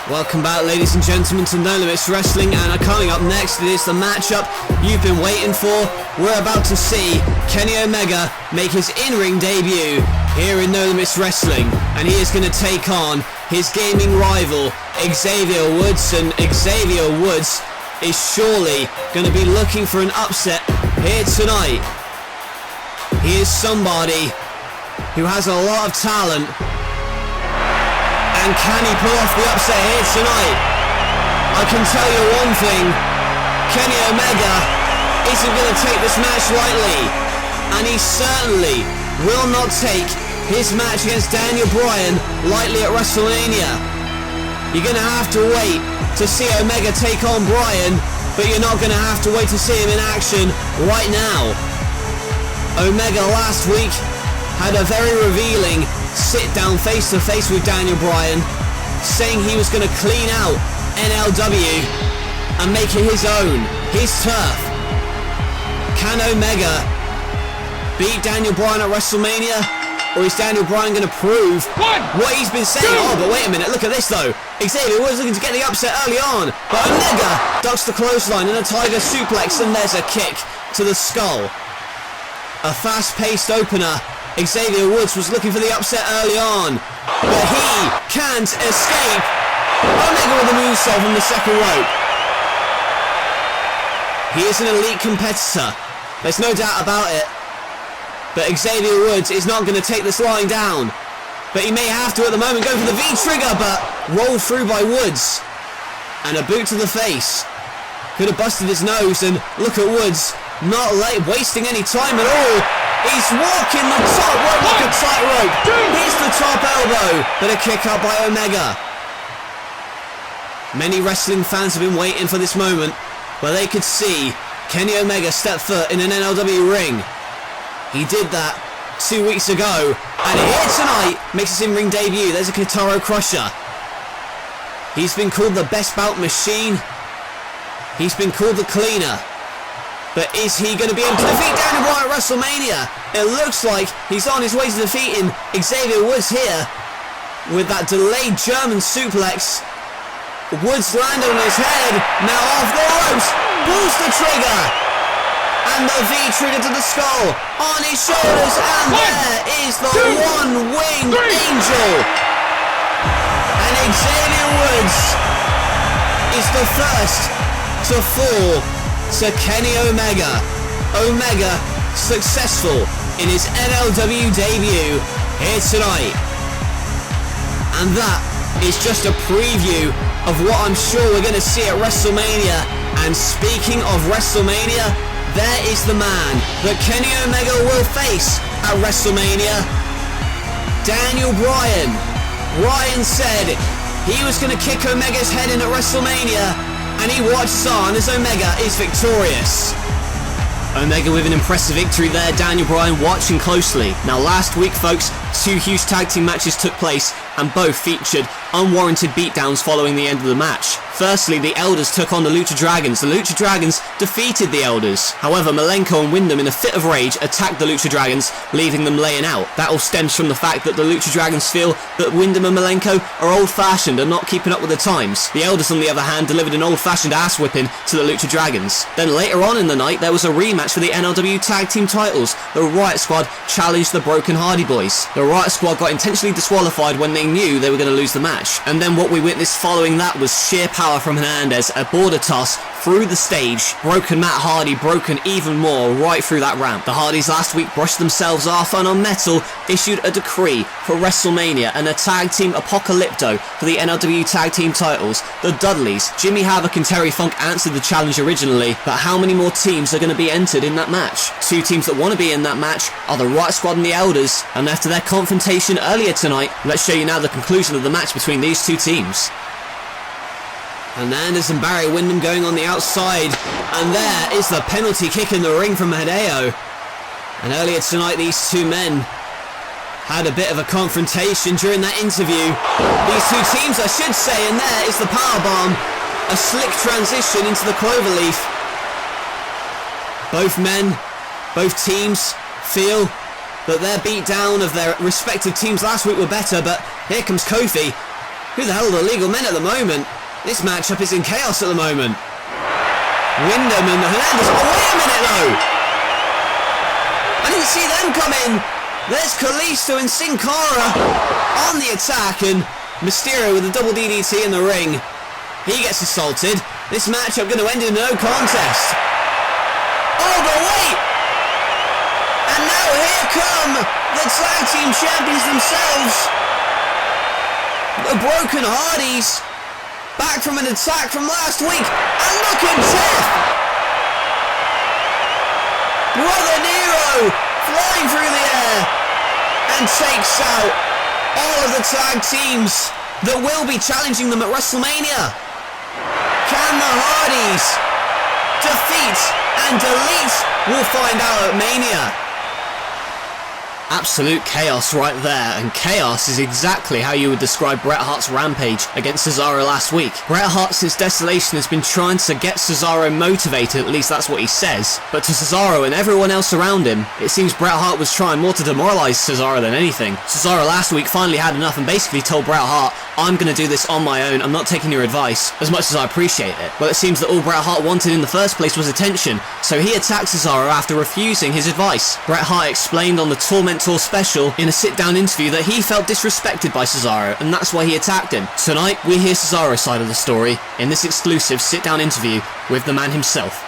Welcome back, ladies and gentlemen, to No Limits Wrestling, and coming up next, it is the matchup you've been waiting for. We're about to see Kenny Omega make his in-ring debut here in No Limits Wrestling, and he is going to take on his gaming rival, Xavier Woods, and Xavier Woods is surely going to be looking for an upset here tonight. He is somebody who has a lot of talent. And can he pull off the upset here tonight? I can tell you one thing, Kenny Omega isn't going to take this match lightly, and he certainly will not take his match against Daniel Bryan lightly at WrestleMania. You're going to have to wait to see Omega take on Bryan, but you're not going to have to wait to see him in action right now. Omega last week had a very revealing sit down face to face with Daniel Bryan, saying he was going to clean out NLW and make it his own, his turf. Can Omega beat Daniel Bryan at WrestleMania, or is Daniel Bryan going to prove what he's been saying? Oh, but wait a minute, look at this though. Xavier was looking to get the upset early on, but Omega ducks the clothesline and a tiger suplex, and there's a kick to the skull. A fast-paced opener. Xavier Woods was looking for the upset early on, but he can't escape. Omega with a moonsault from the second rope. He is an elite competitor, there's no doubt about it, but Xavier Woods is not going to take this lying down, but he may have to at the moment. Go for the V-trigger, but rolled through by Woods, and a boot to the face. Could have busted his nose, and look at Woods, not wasting any time at all. He's walking the top rope like a tightrope. Here's the top elbow, but a kick out by Omega. Many wrestling fans have been waiting for this moment where they could see Kenny Omega step foot in an NLW ring. He did that 2 weeks ago, and here tonight makes his in-ring debut. There's a Kitaro Crusher. He's been called the best bout machine. He's been called the cleaner. But is he going to be able to defeat Daniel Bryan at WrestleMania? It looks like he's on his way to defeating Xavier Woods here with that delayed German suplex. Woods landed on his head, now off the ropes, pulls the trigger, and the V-trigger to the skull on his shoulders, and there is the one-winged angel. And Xavier Woods is the first to fall to Kenny Omega. Omega successful in his NLW debut here tonight. And that is just a preview of what I'm sure we're going to see at WrestleMania. And speaking of WrestleMania, there is the man that Kenny Omega will face at WrestleMania, Daniel Bryan. Bryan said he was going to kick Omega's head in at WrestleMania, and he watches on as Omega is victorious. Omega with an impressive victory there, Daniel Bryan watching closely. Now last week folks, 2 huge tag team matches took place and both featured unwarranted beatdowns following the end of the match. Firstly, the Elders took on the Lucha Dragons. The Lucha Dragons defeated the Elders. However, Malenko and Wyndham in a fit of rage attacked the Lucha Dragons, leaving them laying out. That all stems from the fact that the Lucha Dragons feel that Wyndham and Malenko are old-fashioned and not keeping up with the times. The Elders on the other hand delivered an old-fashioned ass-whipping to the Lucha Dragons. Then later on in the night there was a rematch for the NLW Tag Team titles. The Riot Squad challenged the Broken Hardy Boys. The Riot Squad got intentionally disqualified when they knew they were going to lose the match. And then what we witnessed following that was sheer power from Hernandez, a border toss through the stage. Broken Matt Hardy broken even more right through that ramp. The Hardys last week brushed themselves off and on Metal issued a decree for WrestleMania and a tag team apocalypto for the NLW tag team titles. The Dudleys, Jimmy Havoc and Terry Funk answered the challenge originally, but how many more teams are going to be entered in that match? 2 teams that want to be in that match are the Riot Squad and the Elders, and after their confrontation earlier tonight, let's show you now the conclusion of the match between these 2 teams. Hernandez and Barry Windham going on the outside, and there is the penalty kick in the ring from Hideo. And earlier tonight these 2 men had a bit of a confrontation during that interview. These 2 teams I should say, and there is the powerbomb, a slick transition into the cloverleaf. Both men, both teams feel that their beatdown of their respective teams last week were better, but here comes Kofi. Who the hell are the legal men at the moment? This matchup is in chaos at the moment. Wyndham and Hernandez. Oh, wait a minute though! I didn't see them come in. There's Kalisto and Sin Cara on the attack, and Mysterio with a double DDT in the ring. He gets assaulted. This matchup going to end in no contest. Oh, but wait! And now here come the tag team champions themselves. The Broken Hardys. Back from an attack from last week. And look at Jeff! Brother Nero flying through the air and takes out all of the tag teams that will be challenging them at WrestleMania. Can the Hardys defeat and delete? We'll find out at Mania. Absolute chaos right there, and chaos is exactly how you would describe Bret Hart's rampage against Cesaro last week. Bret Hart since Desolation has been trying to get Cesaro motivated, at least that's what he says, but to Cesaro and everyone else around him, it seems Bret Hart was trying more to demoralise Cesaro than anything. Cesaro last week finally had enough and basically told Bret Hart, I'm going to do this on my own, I'm not taking your advice, as much as I appreciate it. Well, it seems that all Bret Hart wanted in the first place was attention, so he attacked Cesaro after refusing his advice. Bret Hart explained on the Torment Tour special in a sit-down interview that he felt disrespected by Cesaro, and that's why he attacked him. Tonight, we hear Cesaro's side of the story in this exclusive sit-down interview with the man himself.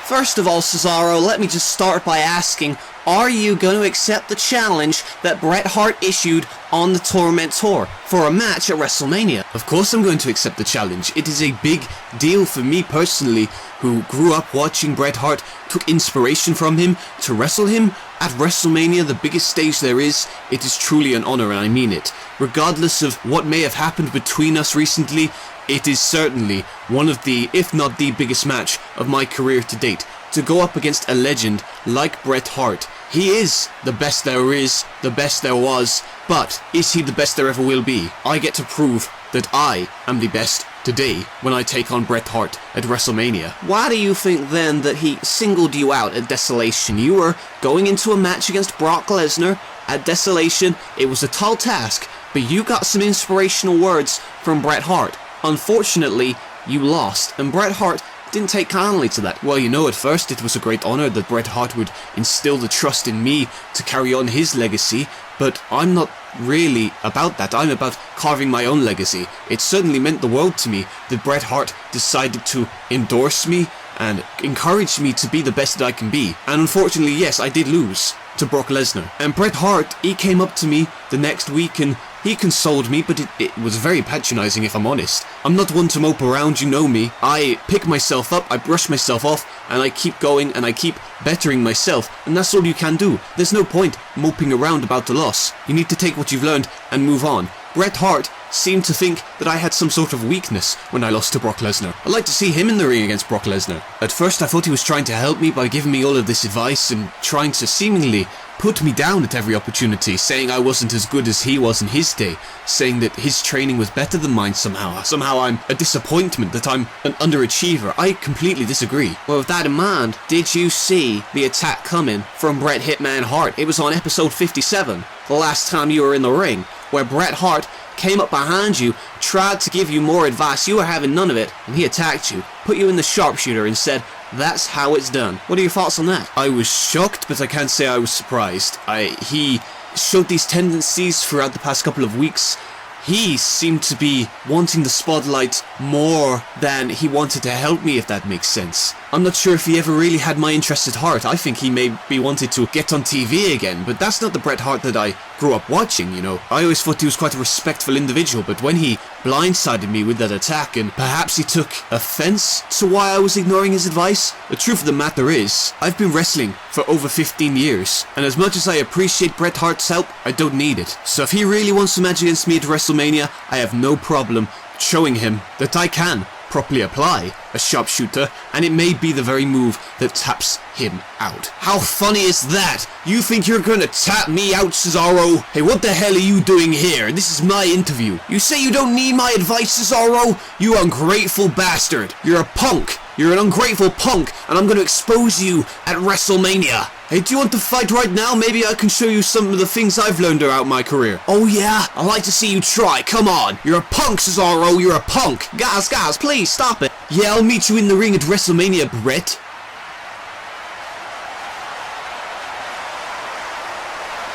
First of all, Cesaro, let me just start by asking, are you going to accept the challenge that Bret Hart issued on the Torment Tour for a match at WrestleMania? Of course I'm going to accept the challenge. It is a big deal for me personally, who grew up watching Bret Hart, took inspiration from him to wrestle him at WrestleMania, the biggest stage there is. It is truly an honor, and I mean it. Regardless of what may have happened between us recently, it is certainly one of the, if not the biggest match of my career to date. To go up against a legend like Bret Hart. He is the best there is, the best there was, but is he the best there ever will be? I get to prove that I am the best today when I take on Bret Hart at WrestleMania. Why do you think then that he singled you out at Desolation? You were going into a match against Brock Lesnar at Desolation. It was a tall task, but you got some inspirational words from Bret Hart. Unfortunately, you lost, and Bret Hart didn't take kindly to that. Well, you know, at first it was a great honor that Bret Hart would instill the trust in me to carry on his legacy, but I'm not really about that. I'm about carving my own legacy. It certainly meant the world to me that Bret Hart decided to endorse me and encourage me to be the best that I can be. And unfortunately, yes, I did lose to Brock Lesnar. And Bret Hart, he came up to me the next week and he consoled me, but it was very patronizing, if I'm honest. I'm not one to mope around, you know me. I pick myself up, I brush myself off, and I keep going and I keep bettering myself, and that's all you can do. There's no point moping around about the loss. You need to take what you've learned and move on. Bret Hart seemed to think that I had some sort of weakness when I lost to Brock Lesnar. I'd like to see him in the ring against Brock Lesnar. At first I thought he was trying to help me by giving me all of this advice and trying to seemingly put me down at every opportunity, saying I wasn't as good as he was in his day, saying that his training was better than mine somehow. Somehow I'm a disappointment, that I'm an underachiever. I completely disagree. Well, with that in mind, did you see the attack coming from Bret Hitman Hart? It was on episode 57, the last time you were in the ring, where Bret Hart came up behind you, tried to give you more advice, you were having none of it, and he attacked you, put you in the sharpshooter and said, that's how it's done. What are your thoughts on that? I was shocked, but I can't say I was surprised. He showed these tendencies throughout the past couple of weeks. He seemed to be wanting the spotlight more than he wanted to help me, if that makes sense. I'm not sure if he ever really had my interest at heart. I think he maybe wanted to get on TV again, but that's not the Bret Hart that I grew up watching, you know. I always thought he was quite a respectful individual, but when he blindsided me with that attack, and perhaps he took offense to why I was ignoring his advice, the truth of the matter is, I've been wrestling for over 15 years, and as much as I appreciate Bret Hart's help, I don't need it. So if he really wants to match against me at WrestleMania, I have no problem showing him that I can properly apply a sharpshooter, and it may be the very move that taps him out. How funny is that? You think you're gonna tap me out, Cesaro? Hey, what the hell are you doing here? This is my interview. You say you don't need my advice, Cesaro? You ungrateful bastard. You're a punk. You're an ungrateful punk, and I'm gonna expose you at WrestleMania. Hey, do you want to fight right now? Maybe I can show you some of the things I've learned throughout my career. Oh yeah? I'd like to see you try, come on. You're a punk, Cesaro, you're a punk. Guys, please, stop it. Yeah, I'll meet you in the ring at WrestleMania, Bret.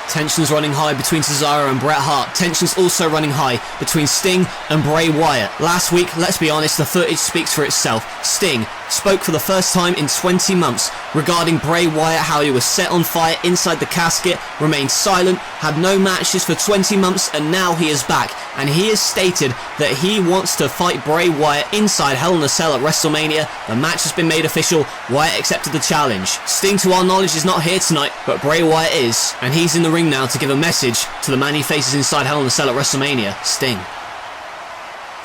Tensions running high between Cesaro and Bret Hart. Tensions also running high between Sting and Bray Wyatt. Last week, let's be honest, the footage speaks for itself. Sting spoke for the first time in 20 months regarding Bray Wyatt, how he was set on fire inside the casket, remained silent, had no matches for 20 months, and now he is back. And he has stated that he wants to fight Bray Wyatt inside Hell in a Cell at WrestleMania. The match has been made official. Wyatt accepted the challenge. Sting, to our knowledge, is not here tonight, but Bray Wyatt is, and he's in the ring now to give a message to the man he faces inside Hell in a Cell at WrestleMania, Sting.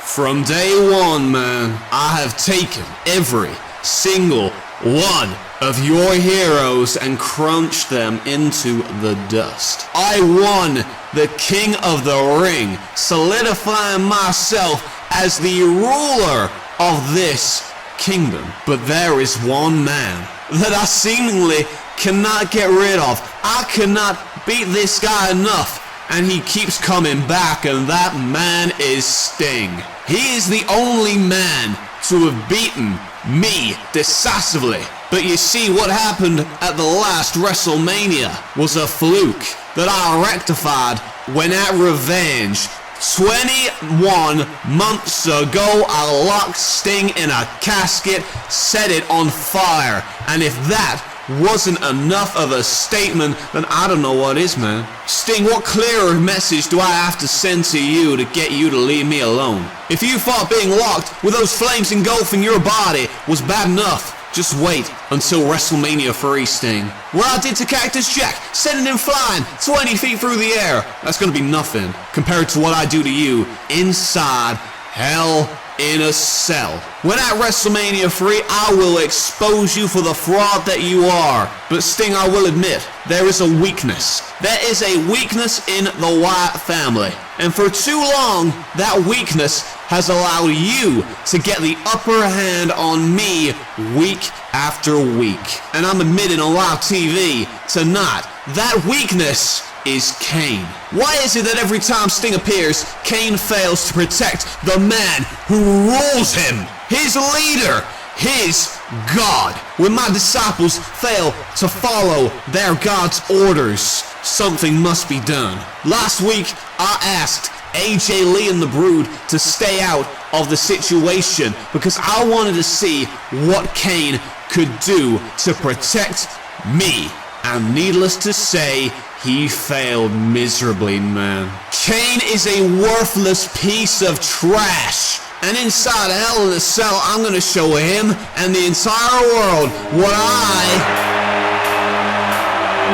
From day one, man, I have taken every single one of your heroes and crunched them into the dust. I won the King of the Ring, solidifying myself as the ruler of this kingdom. But there is one man that I seemingly cannot get rid of. I cannot beat this guy enough, and he keeps coming back, and that man is Sting. He is the only man to have beaten me decisively. But you see, what happened at the last WrestleMania was a fluke that I rectified when at Revenge 21 months ago I locked Sting in a casket, set it on fire, and if that wasn't enough of a statement, then I don't know what is, man. Sting, what clearer message do I have to send to you to get you to leave me alone? If you thought being locked with those flames engulfing your body was bad enough, just wait until WrestleMania 3, Sting. What I did to Cactus Jack, sending him flying 20 feet through the air, that's gonna be nothing compared to what I do to you inside Hell in a Cell. When at WrestleMania 3, I will expose you for the fraud that you are. But Sting, I will admit, there is a weakness. There is a weakness in the Wyatt family. And for too long, that weakness has allowed you to get the upper hand on me week after week. And I'm admitting on live TV tonight, that weakness is Kane. Why is it that every time Sting appears, Kane fails to protect the man who rules him, his leader, his God? When my disciples fail to follow their God's orders, something must be done. Last week, I asked AJ Lee and the Brood to stay out of the situation because I wanted to see what Kane could do to protect me. And needless to say, he failed miserably, man. Kane is a worthless piece of trash. And inside Hell in a Cell, I'm gonna show him and the entire world what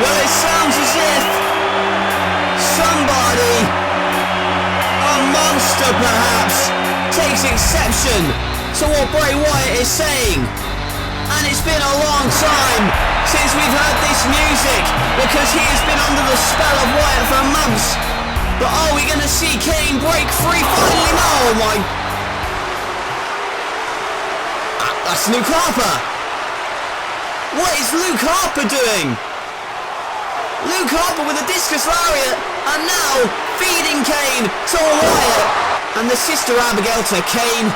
Well, it sounds as if somebody, a monster perhaps, takes exception to what Bray Wyatt is saying. And it's been a long time since we've heard this music because he has been under the spell of Wyatt for months. But are we going to see Kane break free finally? No, oh my... That's Luke Harper. What is Luke Harper doing? Luke Harper with a discus lariat and now feeding Kane to Wyatt. And the sister Abigail to Kane.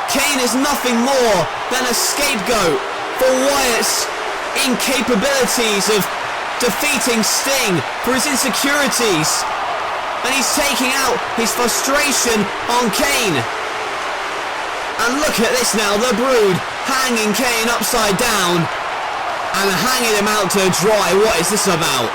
Kane is nothing more than a scapegoat for Wyatt's incapabilities of defeating Sting, for his insecurities. And he's taking out his frustration on Kane. And look at this now, the Brood hanging Kane upside down and hanging him out to dry. What is this about?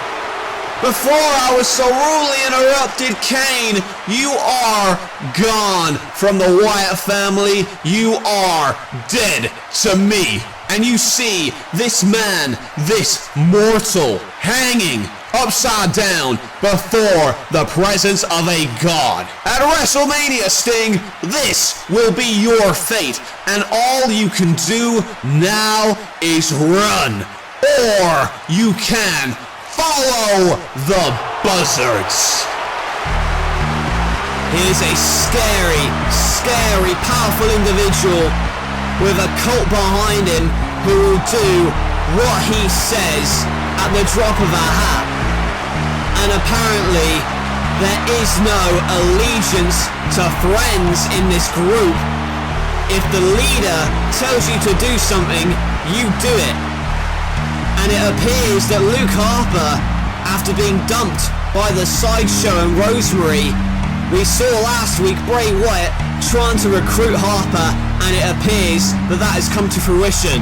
Before I was so rudely interrupted, Kane, you are gone from the Wyatt family. You are dead to me. And you see this man, this mortal, hanging upside down before the presence of a god. At WrestleMania, Sting, this will be your fate. And all you can do now is run. Or you can follow the buzzards. Here's a scary, scary, powerful individual with a cult behind him who will do what he says at the drop of a hat. And apparently there is no allegiance to friends in this group. If the leader tells you to do something, you do it. And it appears that Luke Harper, after being dumped by the Sideshow and Rosemary, we saw last week Bray Wyatt trying to recruit Harper, and it appears that that has come to fruition.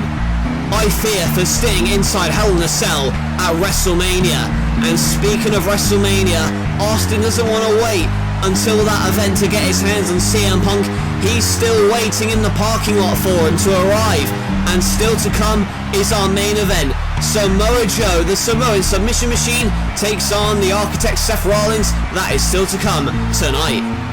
I fear for Sting inside Hell in a Cell at WrestleMania. And speaking of WrestleMania, Austin doesn't want to wait until that event to get his hands on CM Punk. He's still waiting in the parking lot for him to arrive. And still to come is our main event. Samoa Joe, the Samoan Submission Machine, takes on the Architect Seth Rollins. That is still to come tonight.